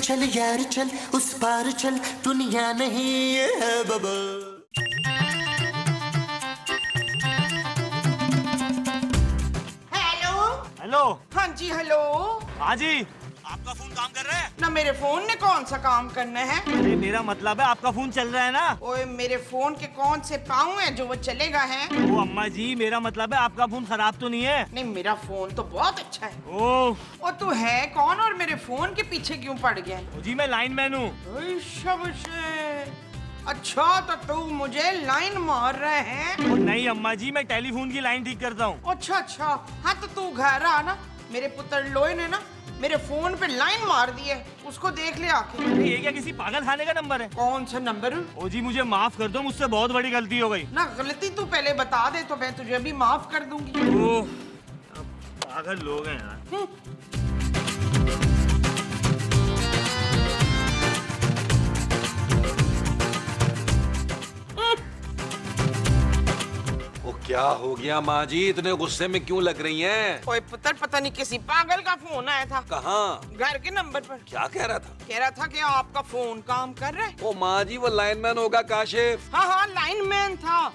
चल यार चल, उस पार चल, दुनिया नहीं है बाबा। हेलो। हाँ जी हेलो। हाँ जी, आपका फोन काम कर रहा है ना? मेरे फोन ने कौन सा काम करना है? अरे मेरा मतलब है आपका फोन चल रहा है ना। ओए मेरे फोन के कौन से पाँव हैं जो वो चलेगा है? ओ अम्मा जी, मेरा मतलब है आपका फोन खराब तो नहीं है? नहीं, मेरा फोन तो बहुत अच्छा है। ओह। और तू है कौन और मेरे फोन के पीछे क्यों पड़ गया? जी मैं लाइनमैन हूँ। अच्छा तो तू मुझे लाइन मार रहे हैं? नहीं अम्मा जी, मैं टेलीफोन की लाइन ठीक करता हूँ। अच्छा। हाँ तो तू घर आ ना, मेरे पुत्र लोए ने ना मेरे फोन पे लाइन मार दी है, उसको देख ले आके। ये क्या किसी पागल खाने का नंबर है? कौन सा नंबर? ओ जी मुझे माफ कर दो, मुझसे बहुत बड़ी गलती हो गई। ना गलती तू पहले बता दे तो मैं तुझे भी माफ कर दूंगी। ओह, पागल लोग हैं यार। क्या हो गया माँ जी, इतने गुस्से में क्यों लग रही हैं? ओए पुत्र, पता नहीं किसी पागल का फोन आया था। कहाँ? घर के नंबर पर। क्या कह रहा था? कह रहा था कि आपका फोन काम कर रहा है। ओ माँ जी, वो लाइनमैन होगा काशिफ। हाँ लाइनमैन था,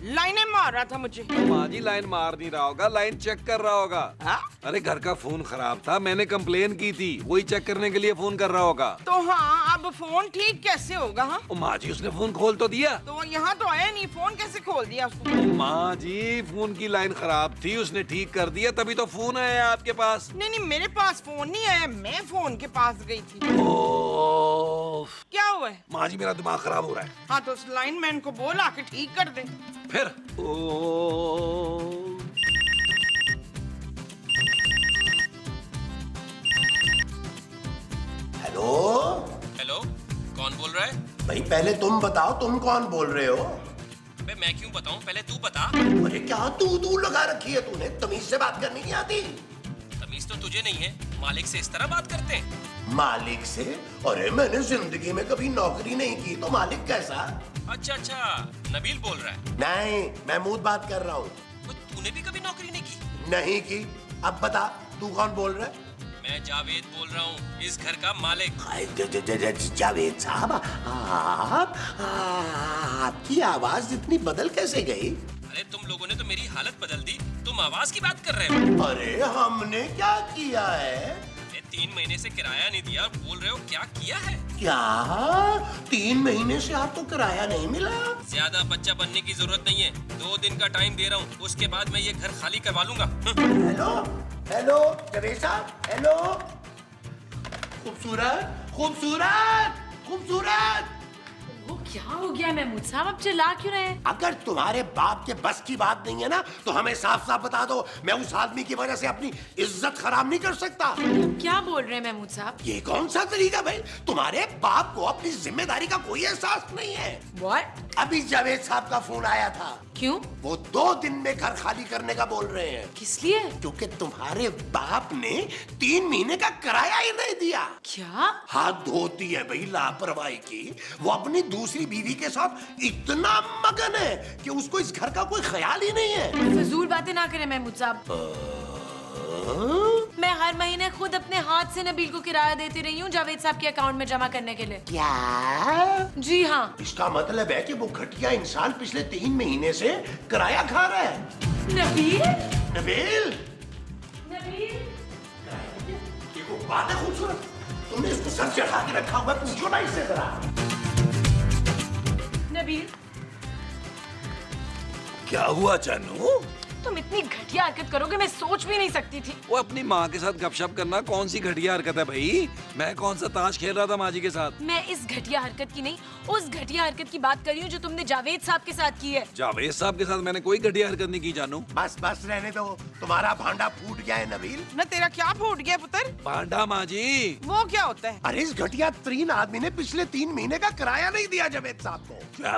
लाइनें मार रहा था मुझे। माँ जी लाइन मार नहीं रहा होगा, लाइन चेक कर रहा होगा। हा? अरे घर का फोन खराब था, मैंने कंप्लेन की थी, वही चेक करने के लिए फोन कर रहा होगा। तो हाँ, अब फोन ठीक कैसे होगा? हाँ माँ जी, उसने फोन खोल तो दिया। तो वो यहाँ तो आया नहीं, फोन कैसे खोल दिया उसको? माँ जी, फोन की लाइन खराब थी, उसने ठीक कर दिया, तभी तो फोन आया आपके पास। नहीं, मेरे पास फोन नहीं आया, मैं फोन के पास गई थी। क्या हुआ है? माँ जी मेरा दिमाग खराब हो रहा है। हाँ तो उस लाइनमैन को बोल आके ठीक कर दे। फिर हेलो, कौन बोल रहा है? भाई पहले तुम बताओ, तुम कौन बोल रहे हो? अबे मैं क्यों बताऊं, पहले तू बता। अरे क्या तू लगा रखी है तूने? तमीज से बात करनी नहीं आती? तमीज तो तुझे नहीं है, मालिक से इस तरह बात करते हैं? मालिक से? अरे मैंने जिंदगी में कभी नौकरी नहीं की तो मालिक कैसा? अच्छा, नबील बोल रहा है? नहीं, महमूद बात कर रहा हूँ। तूने भी कभी नौकरी नहीं की? नहीं की। अब बता, तू कौन बोल रहा है? मैं जावेद बोल रहा हूँ, इस घर का मालिक। जावेद साहब, आपकी आवाज इतनी बदल कैसे गई? अरे तुम लोगों ने तो मेरी हालत बदल दी, तुम आवाज की बात कर रहे हो। अरे हमने क्या किया है? 3 महीने से किराया नहीं दिया, बोल रहे हो क्या किया है? क्या 3 महीने से आपको किराया नहीं मिला? ज्यादा बच्चा बनने की जरूरत नहीं है, 2 दिन का टाइम दे रहा हूँ, उसके बाद मैं ये घर खाली करवा लूंगा। हेलो जावेद साहब, हेलो। खूबसूरत। वो क्या हो गया महमूद साहब, अब चिल्ला क्यों रहे हैं? अगर तुम्हारे बाप के बस की बात नहीं है ना तो हमें साफ साफ बता दो, मैं उस आदमी की वजह से अपनी इज्जत खराब नहीं कर सकता। क्या बोल रहे हैं महमूद साहब? ये कौन सा तरीका भाई? तुम्हारे बाप को अपनी जिम्मेदारी का कोई एहसास नहीं है। What? अभी जावेद साहब का फोन आया था। क्यों? वो 2 दिन में घर खाली करने का बोल रहे हैं। किस लिए? क्योंकि तुम्हारे बाप ने 3 महीने का किराया ही नहीं दिया। क्या? हाथ धोती है भाई लापरवाही की। वो अपनी दूसरी बीवी के साथ इतना मगन है कि उसको इस घर का कोई ख्याल ही नहीं है। फजूल बातें ना करें महमूद साहब। मैं हर महीने खुद अपने हाथ से नबील को किराया देती रही हूँ जावेद साहब के अकाउंट में जमा करने के लिए। क्या? जी हाँ। इसका मतलब है कि वो घटिया इंसान पिछले 3 महीने से किराया खा रहा है। नबील? नबील? नबील? देखो बात है खूबसूरत, तुमने इसको सर चढ़ा के रखा हुआ, पूछो ना इससे जरा। नबील? क्या हुआ जानू? तुम इतनी घटिया हरकत करोगे मैं सोच भी नहीं सकती थी। वो अपनी माँ के साथ गपशप करना कौन सी घटिया हरकत है भाई? मैं कौन सा ताश खेल रहा था माँ जी के साथ? मैं इस घटिया हरकत की नहीं, उस घटिया हरकत की बात कर रही हूँ जो तुमने जावेद साहब के साथ की है। जावेद साहब के साथ मैंने कोई घटिया हरकत नहीं की जानू। बस रहने दो, तुम्हारा भांडा फूट गया है नबील। ना तेरा क्या फूट गया पुत्र? भांडा माँ जी। वो क्या होता है? अरे इस घटिया 3 आदमी ने पिछले 3 महीने का किराया नहीं दिया जावेद साहब को। क्या?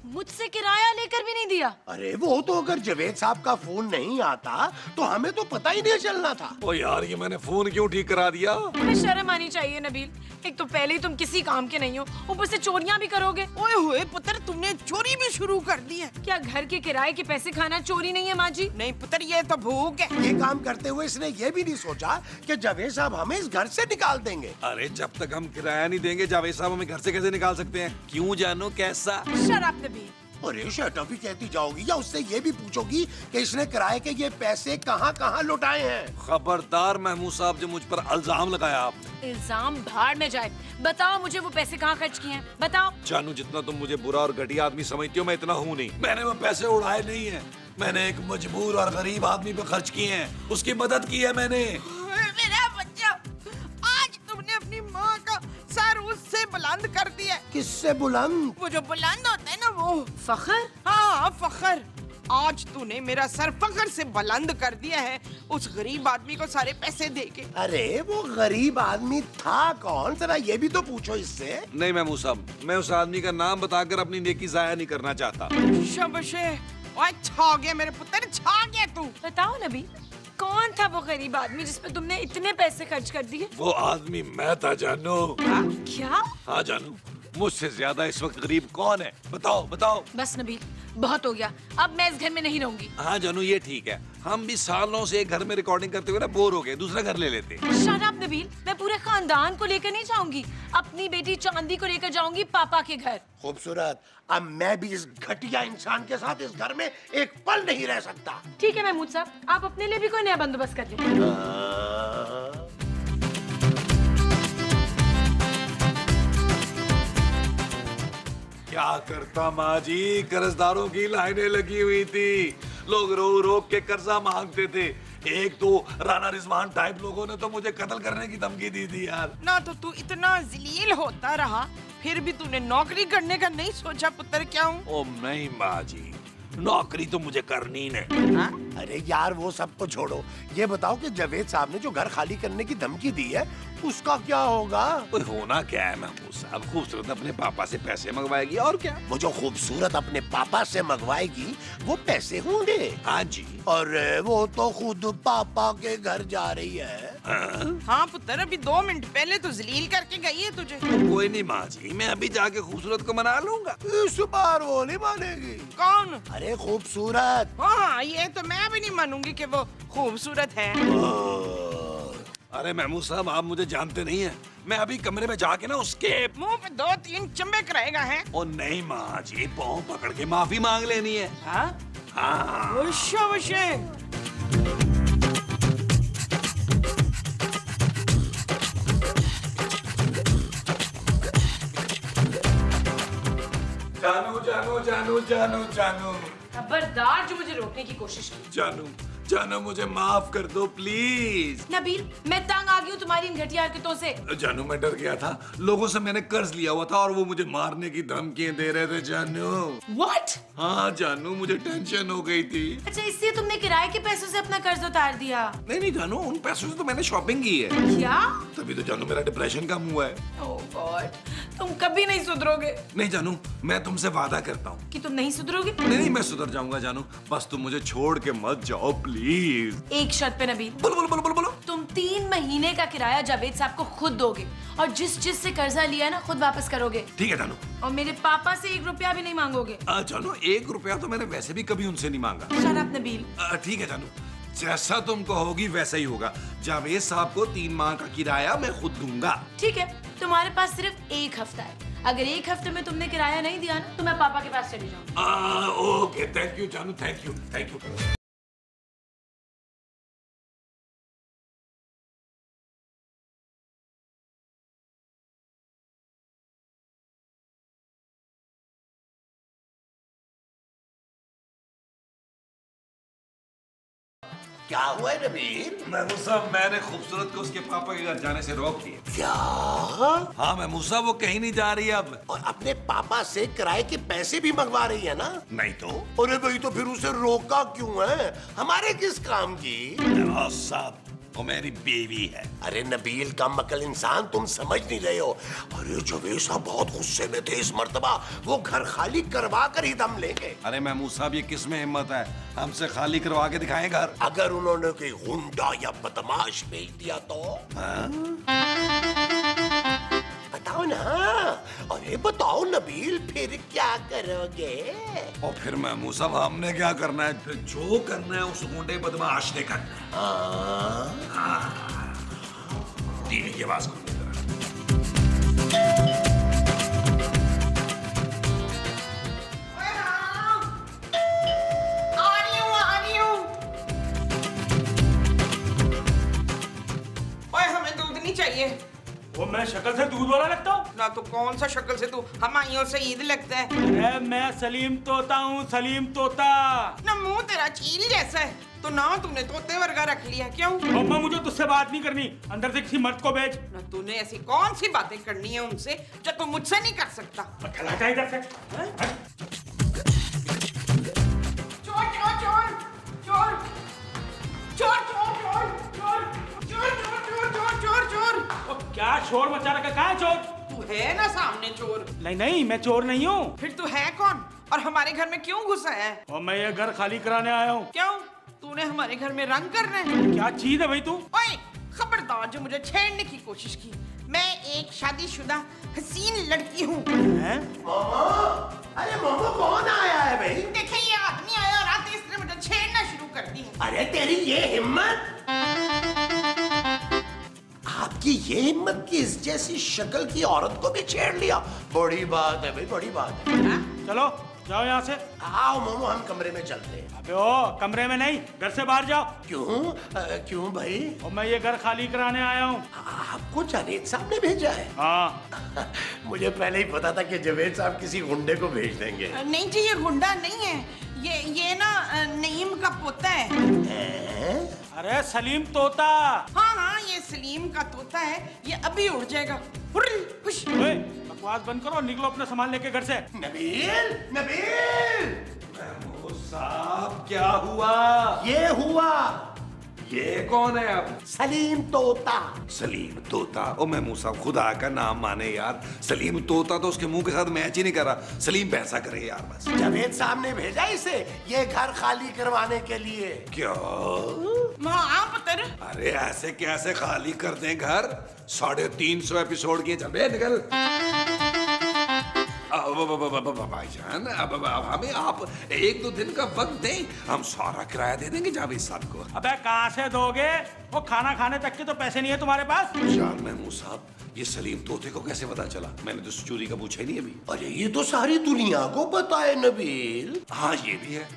मुझसे किराया लेकर भी नहीं दिया? अरे वो तो अगर जावेद साहब का फोन नहीं आता तो हमें तो पता ही नहीं चलना था। ओ यार, ये मैंने फोन क्यों ठीक करा दिया? तुम्हें शर्म आनी चाहिए नबील। एक तो पहले ही तुम किसी काम के नहीं हो, ऊपर से चोरियां भी करोगे। ओए होए पुत्र, तुमने चोरी भी शुरू कर दी है। क्या घर के किराए के पैसे खाना चोरी नहीं है माँ जी? नहीं पुत्र, ये तो भूख है। ये काम करते हुए इसने ये भी नहीं सोचा कि जावेद साहब हमें इस घर से निकाल देंगे। अरे जब तक हम किराया नहीं देंगे, जावेद साहब हमें घर से कैसे निकाल सकते हैं? क्यों जानू कैसा? Shut up Nabeel. अरे शटअप ही कहती जाओगी या उससे ये भी पूछोगी कि इसने किराए के ये पैसे कहाँ कहाँ लुटाए हैं? खबरदार महमूद साहब, जो मुझ पर इल्जाम लगाया आपने। इल्जाम भाड़ में जाए। बताओ मुझे वो पैसे कहाँ खर्च किए हैं, बताओ। जानू, जितना तुम मुझे बुरा और घटिया आदमी समझती हो, मैं इतना हूँ नहीं। मैंने वो पैसे उड़ाए नहीं है, मैंने एक मजबूर और गरीब आदमी पे खर्च किए हैं, उसकी मदद की है मैंने। मेरा बच्चा, आज तुमने अपनी माँ का सर उससे बुलंद कर दिया। किससे बुलंद? वो जो बुलंद होता है ना, वो फखर। हाँ फखर। आज तूने मेरा सर फखर से बुलंद कर दिया है, उस गरीब आदमी को सारे पैसे देके। अरे वो गरीब आदमी था कौन? जरा ये भी तो पूछो इससे। नहीं महमूद साहब, मैं उस आदमी का नाम बताकर अपनी नेकी जाया नहीं करना चाहता। शबशे, ओए छा गया मेरे पुत्र, छा गया तू। बताओ नबी, कौन था वो गरीब आदमी जिस पे तुमने इतने पैसे खर्च कर दिए? वो आदमी मैं था जानू। क्या? हाँ जानू, मुझसे ज्यादा इस वक्त गरीब कौन है? बताओ बताओ। बस नबील, बहुत हो गया। अब मैं इस घर में नहीं रहूंगी। हाँ जानू, ये ठीक है। हम भी सालों से एक घर में रिकॉर्डिंग करते हुए ना बोर हो गए, दूसरा घर ले लेते। शट अप नबील, मैं पूरे खानदान को लेकर नहीं जाऊंगी, अपनी बेटी चांदी को लेकर जाऊंगी पापा के घर। खूबसूरत, अब मैं भी इस घटिया इंसान के साथ इस घर में एक पल नहीं रह सकता। ठीक है महमूद साहब, आप अपने लिए भी कोई नया बंदोबस्त कर लें। क्या करता माँ जी, कर्जदारों की लाइनें लगी हुई थी, लोग रो रो के कर्जा मांगते थे। एक तो राणा रिजवान टाइप लोगों ने तो मुझे कत्ल करने की धमकी दी थी यार। ना तो तू इतना जलील होता रहा, फिर भी तूने नौकरी करने का नहीं सोचा पुत्र? क्या हूँ? ओ नहीं माँ जी, नौकरी तो मुझे करनी नहीं। अरे यार वो सब तो छोड़ो, ये बताओ कि जावेद साहब ने जो घर खाली करने की धमकी दी है उसका क्या होगा? कोई होना क्या है महमूद साहब, खूबसूरत अपने पापा से पैसे मंगवाएगी और क्या। वो जो खूबसूरत अपने पापा से मंगवाएगी वो पैसे होंगे। हाँ जी। और वो तो खुद पापा के घर जा रही है। हाँ पुत्र, अभी 2 मिनट पहले तो जलील करके गई है तुझे। कोई नहीं माँ जी, मैं अभी जाके खूबसूरत को मना लूंगा। इस बार वो नहीं मानेगी। कौन? अरे खूबसूरत। हाँ, ये तो मैं भी नहीं मानूंगी कि वो खूबसूरत है। अरे महमूद साहब, आप मुझे जानते नहीं हैं, मैं अभी कमरे में जाके ना उसके मुंह पे 2-3 चंबे कराएगा है। ओ नहीं माँ जी, पाँव पकड़ के माफी मांग लेनी है। हाँ? हाँ। जानू जानू जानू जानू जानू खबरदार जो मुझे रोकने की कोशिश की। जानू जानू, मुझे माफ कर दो प्लीज। नबील, मैं तंग आ गई हूँ तुम्हारी इन घटिया हरकतों से। जानू मैं डर गया था, लोगों से मैंने कर्ज लिया हुआ था और वो मुझे मारने की धमकियां दे रहे थे जानू। What? हाँ जानू, मुझे टेंशन हो गई थी। अच्छा, इसलिए तुमने किराए के पैसों से अपना कर्ज उतार दिया? नहीं नहीं जानू, उन पैसों से तो मैंने शॉपिंग की है। क्या? तभी तो जानू मेरा डिप्रेशन कम हुआ है। ओह गॉड, तुम कभी नहीं सुधरोगे। नहीं जानू, मैं तुमसे वादा करता हूँ। कि तुम नहीं सुधरोगे? नहीं नहीं, मैं सुधर जाऊंगा जानू, बस तुम मुझे छोड़ के मत जाओ प्लीज। एक शर्त पे नबील, बोलो बोलो बोलो बोलो बोलो। तुम 3 महीने का किराया जावेद साहब को खुद दोगे और जिस से कर्जा लिया है ना खुद वापस करोगे। ठीक है जानू। और मेरे पापा से 1 रुपया भी नहीं मांगोगे। जानू, 1 रुपया तो मैंने वैसे भी कभी उनसे नहीं मांगा। Shut up Nabeel. ठीक है जानू, जैसा तुम कहोगी वैसा ही होगा। जावेद साहब को 3 माह का किराया मैं खुद दूंगा। ठीक है, तुम्हारे पास सिर्फ 1 हफ्ता है। अगर 1 हफ्ते में तुमने किराया नहीं दिया ना तो मैं पापा के पास चली जाऊंगी। ओके, थैंक यू जानू, थैंक यू थैंक यू। क्या हुआ है नबील? महमूद साहब, मैंने खूबसूरत को उसके पापा के घर जाने से रोक दिया। क्या? हाँ महमूद साहब, वो कहीं नहीं जा रही अब। और अपने पापा से किराए के पैसे भी मंगवा रही है ना? नहीं तो। अरे भाई, तो फिर उसे रोका क्यों है? हमारे किस काम की? नवाज साहब, वो मेरी बीवी है। अरे नबील का मकल इंसान, तुम समझ नहीं रहे हो। अरे जवेद साहब बहुत गुस्से में थे इस मर्तबा, वो घर खाली करवा कर ही दम लेंगे। अरे महमूद साहब, ये किस में हिम्मत है हमसे खाली करवा के दिखाएं घर? अगर उन्होंने कोई गुंडा या बदमाश भेज दिया तो? बताओ ना, अरे बताओ नबील, फिर क्या करोगे? और फिर महमूद साहब हमने क्या करना है? फिर जो करना है उस गुंडे बदमाश ने करना है। टीवी की आवाज खोलो जरा। चाहिए। वो मैं शक्ल से दूध वाला लगता हूँ ना? तो कौन सा शक्ल से तू हमाइयों से ईद लगता है? अरे मैं सलीम तोता हूँ, सलीम तोता। ना मुंह तेरा चील जैसा है, तो ना तूने तोते वर्गा रख लिया। क्यों? मम्मा मुझे तुझसे बात नहीं करनी, अंदर से किसी मर्द को भेज। ना तूने ऐसी कौन सी बातें करनी है उनसे जो तू मुझसे नहीं कर सकता? चला जा इधर से। चोर चोर चोर चोर चोर चोर चोर चोर चोर चोर चोर चोर। क्या शोर मचा रखा? कहाँ है चोर? तू है ना सामने चोर। नहीं नहीं, मैं चोर नहीं हूँ। फिर तू है कौन और हमारे घर में क्यों घुसा है? और मैं ये घर खाली कराने आया हूँ। क्यों? तूने हमारे घर में रंग करना है? क्या चीज है भाई तू? ओए खबरदार जो मुझे छेड़ने की कोशिश की। मैं एक शादीशुदा हसीन लड़की हूँ। मोमो, अरे मोमो कौन आया है भाई? देखे ये आदमी आया और आते इसने मुझे छेड़ना शुरू कर दी। अरे तेरी ये हिम्मत, आपकी ये हिम्मत कि इस जैसी शक्ल की औरत को भी छेड़ लिया। बड़ी बात है भाई, बड़ी बात है। चलो जाओ यहाँ से। आओ मोमो, हम कमरे में चलते हैं। अबे ओ, कमरे में नहीं, घर से बाहर जाओ। क्यों? क्यों भाई? और मैं ये घर खाली कराने आया हूँ। आपको जावेद साहब ने भेजा है? हाँ। मुझे पहले ही पता था कि जावेद साहब किसी गुंडे को भेज देंगे। नहीं जी, ये गुंडा नहीं है, ये ना नईम का पोता है। अरे सलीम तोता। हाँ हाँ, ये सलीम का तोता है, ये अभी उड़ जाएगा। खुश। ओए, बकवास बंद करो, निकलो अपना सामान लेके घर से। नबील, नबील। महमूद साहब क्या हुआ? ये हुआ। ये कौन है अब? सलीम तोता। सलीम तोता? ओ महमूद साहब, खुदा का नाम माने यार, सलीम तोता तो उसके मुंह के साथ मैच ही नहीं कर रहा। सलीम पैसा करे यार बस। जावेद साहब ने भेजा इसे ये घर खाली करवाने के लिए। क्या? हाँ पुत्र। अरे ऐसे कैसे खाली कर दें घर? 350 एपिसोड किए, चल बे निकल। भाईजान, अब हमें आप 1-2 दिन का वक्त दें, हम सारा किराया दे देंगे जावेद साहब को। अबे कहाँ से दोगे? वो खाना खाने तक के तो पैसे नहीं है तुम्हारे पास। यार महमूद साहब, ये सलीम तोते को कैसे पता चला? मैंने तो चोरी का पूछा ही नहीं अभी। अरे ये तो सारी दुनिया को पता है नबील। हाँ ये भी है।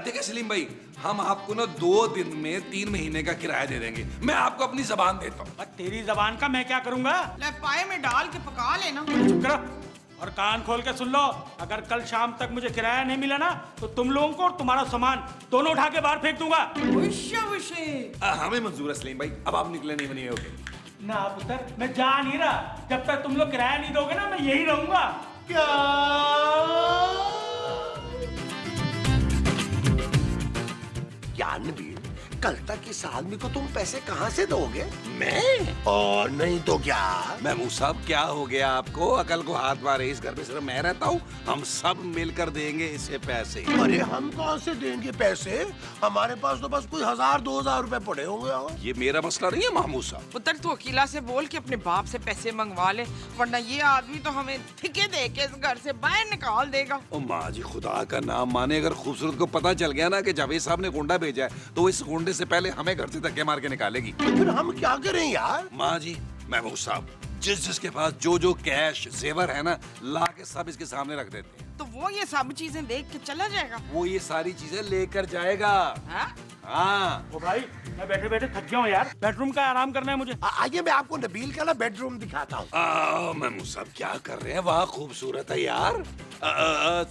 देखिए सलीम भाई, हम आपको ना 2 दिन में 3 महीने का किराया दे देंगे। मैं आपको अपनी जबान देता हूँ। तेरी जबान का मैं क्या करूँगा? ले पाए में डाल के पका लेना। चुप करो और कान खोल के सुन लो। अगर कल शाम तक मुझे किराया नहीं मिला ना, तो तुम लोगों को और तुम्हारा सामान दोनों उठा के बाहर फेंक दूंगा। हमें मंजूर है सलीम भाई, अब आप निकले नहीं बनी होगे ना पुत्र, मैं जा नहीं रहा। जब तक तुम लोग किराया नहीं दोगे ना, मैं यही रहूंगा। क्या? नबील, कल तक इस आदमी को तुम पैसे कहाँ से दोगे? मैं? और नहीं तो क्या? महमूद साहब क्या हो गया आपको? अकल को हाथ मारे, इस घर में सिर्फ मैं रहता हूँ। हम सब मिलकर देंगे इसे पैसे। अरे हम कहाँ से देंगे पैसे? हमारे पास तो बस कोई 1000-2000 रुपए पड़े होंगे। ये मेरा मसला नहीं है महमूद साहब। पुत्र तू अकीला से बोल के अपने बाप से पैसे मंगवा ले, वरना ये आदमी तो हमें ठिके दे के इस घर से बाहर निकाल देगा। ओ माँ जी, खुदा का नाम माने, अगर खूबसूरत को पता चल गया ना कि जावेद साहब ने गुंडा भेजा है, तो इस गुंडे से पहले हमें घर से धक्के मार के निकालेगी। तो फिर हम क्या करें यार? माँ जी, महमूद साहब, जिसके पास जो कैश जेवर है ना, ला के सब इसके सामने रख देते हैं। तो वो ये सब चीजें देख के चला जाएगा? वो ये सारी चीजें लेकर जाएगा। हाँ। ओ भाई, मैं बैठे बैठे थक गया हूँ यार। बेडरूम का आराम करना है मुझे। आइए मैं आपको नबील का ना बेडरूम दिखाता हूँ। महमूद साहब क्या कर रहे हैं? वहाँ खूबसूरत है यार।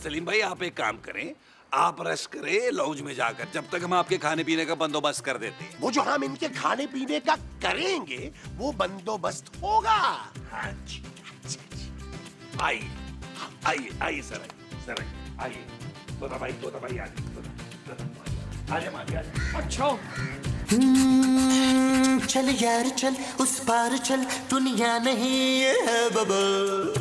सलीम भाई, आप एक काम करें, आप रेस्ट करें लॉन्ज में जाकर, जब तक हम आपके खाने पीने का बंदोबस्त कर देते हैं। वो जो हम इनके खाने पीने का करेंगे, वो बंदोबस्त होगा। हाँ जी, आइए आइए आइए सर, आइए। तोता भाई आइए। अच्छा। चल यार चल उस पार चल दुनिया नहीं है बबल।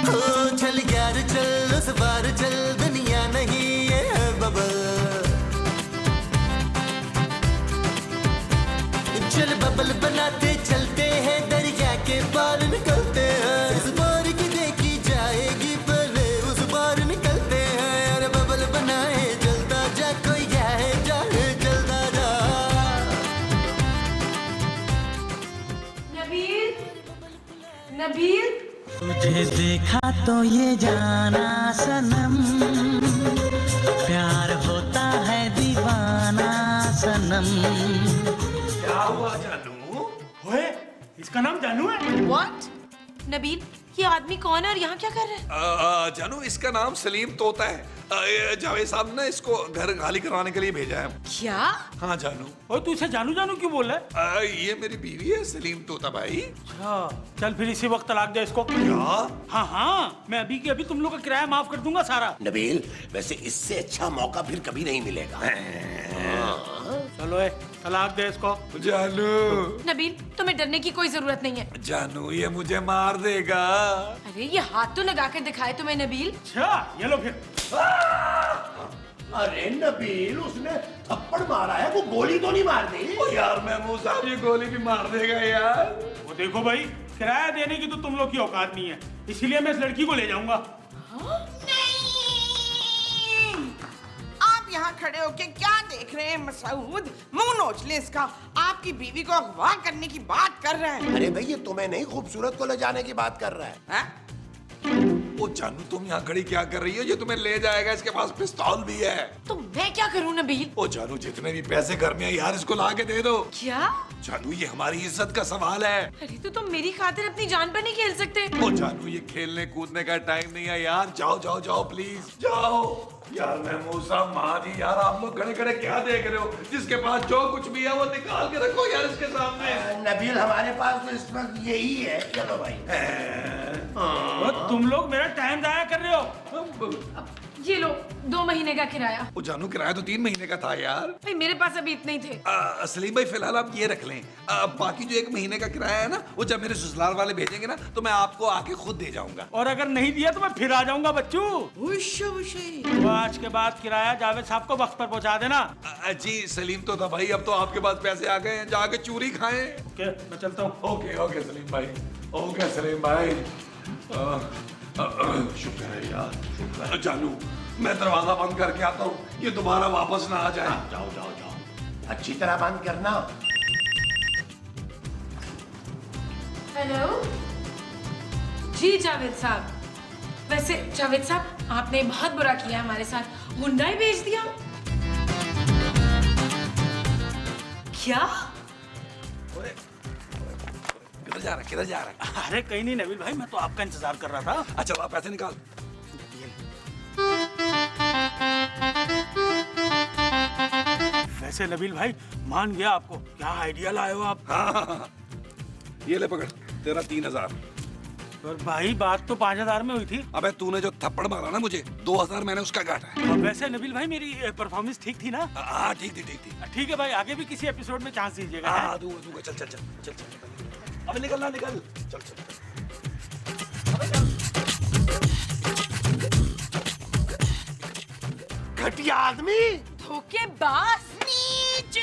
ओ चल यार चल उस पार चल दुनिया नहीं है बबल। चल बबल बनाते चलते हैं दरिया के पार निकलते हैं। इस बार की देखी जाएगी पहले उस पार निकलते हैं। अरे बबल बनाए जलता जा कोई जाए जाए जलता जा। नबील, नबील, तुझे देखा तो ये जाना सनम, प्यार होता है दीवाना सनम। क्या हुआ जानू? ओए, इसका नाम जानू है? What? नबील, ये आदमी कौन है और यहाँ क्या कर रहे हैं? जानू इसका नाम सलीम तोता है। ये जावेद साहब ने इसको घर खाली करवाने के लिए भेजा है। क्या? हाँ जानू। ओए, तू इसे जानू जानू क्यों बोल रहा है? ये मेरी बीवी है सलीम तोता भाई। अच्छा, चल फिर इसी वक्त तलाक दे इसको। क्या? हाँ हाँ, मैं अभी के अभी तुम लोग का किराया माफ कर दूंगा सारा। नबील, वैसे इससे अच्छा मौका फिर कभी नहीं मिलेगा। चलो तलाक दे इसको। जानू, नबील, तुम्हें डरने की कोई जरूरत नहीं है। जानू ये मुझे मार देगा। अरे ये हाथ तो लगा कर दिखाए तुम्हें नबील। अच्छा, ये लो फिर। अरे नबील, उसने थप्पड़ मारा है, वो गोली तो नहीं मार दी? ओ यार महमूद साहब ये गोली भी मार देगा यार। वो देखो भाई, किराया देने की तो तुम लोग की औकात नहीं है, इसीलिए मैं इस लड़की को ले जाऊंगा। आप यहाँ खड़े होके क्या देख रहे हैं मसूद? मुंह नोच ले इसका। आपकी बीवी को अगवा करने की बात कर रहे हैं। अरे भाई, ये तुम्हें नहीं खूबसूरत को ले जाने की बात कर रहा है। हाँ? ओ जानू तुम यहाँ खड़ी क्या कर रही हो? ये तुम्हें ले जाएगा, इसके पास पिस्तौल भी है। तो मैं क्या करूं नबील? ओ जानू जितने भी पैसे घर में है यार इसको ला के दे दो। क्या? जानू ये हमारी इज्जत का सवाल है। अरे तो तुम मेरी खातिर अपनी जान पर नहीं खेल सकते? ओ जानू ये खेलने कूदने का टाइम नहीं है यार। जाओ जाओ जाओ प्लीज जाओ। यार महमूद साहब, माँ जी, यार आप लोग खड़े खड़े क्या देख रहे हो? जिसके पास जो कुछ भी है वो निकाल के रखो यार इसके सामने। नबील, हमारे पास तो इस वक्त यही है। चलो भाई। और तुम लोग मेरा टाइम जाया कर रहे हो। ये लो 2 महीने का किराया। ओ जानू किराया तो 3 महीने का था यार। भाई मेरे पास अभी इतने ही थे। सलीम भाई फिलहाल आप ये रख लें। बाकी जो 1 महीने का किराया है ना, वो जब मेरे ससुराल वाले भेजेंगे ना तो मैं आपको आके खुद दे जाऊंगा। और अगर नहीं दिया तो मैं फिर आ जाऊंगा बच्चू। उशी। आज के बाद किराया जावेद साहब को वक्त पर पहुंचा देना। जी सलीम तो था भाई, अब तो आपके पास पैसे आ गए हैं, जाके चूरी खाएं। ओके, मैं चलता हूँ। ओके ओके सलीम भाई, ओके सलीम भाई। शुक्र है यार, शुक्र है। जानू मैं दरवाजा बंद करके आता हूँ, ये दोबारा वापस ना आ जाए। जाओ जाओ जाओ, अच्छी तरह बंद करना। हेलो जी जावेद साहब। वैसे जावेद साहब, आपने बहुत बुरा किया हमारे साथ, गुंडा ही भेज दिया। क्या? किधर जा रहा है, किधर जा रहा है? अरे कहीं नहीं नबील भाई, मैं तो आपका इंतजार कर रहा था। अच्छा आप पैसे निकाल। वैसे नबील भाई मान गया आपको, क्या आइडिया लाए हो आप। हाँ, ये ले पकड़, तेरा 3000। और भाई बात तो 5000 में हुई थी। अबे तूने जो थप्पड़ मारा ना मुझे, 2000 मैंने उसका काटा है। और वैसे नबील भाई मेरी परफॉर्मेंस ठीक थी ना? हाँ ठीक थी, ठीक थी। ठीक है भाई, आगे भी किसी एपिसोड में चांस दीजिएगा। हाँ दूंगा दूंगा, चल चल चल चल चल। अबे निकल ना, निकल, चल चल। घटिया आदमी, धोखेबाज, नीच।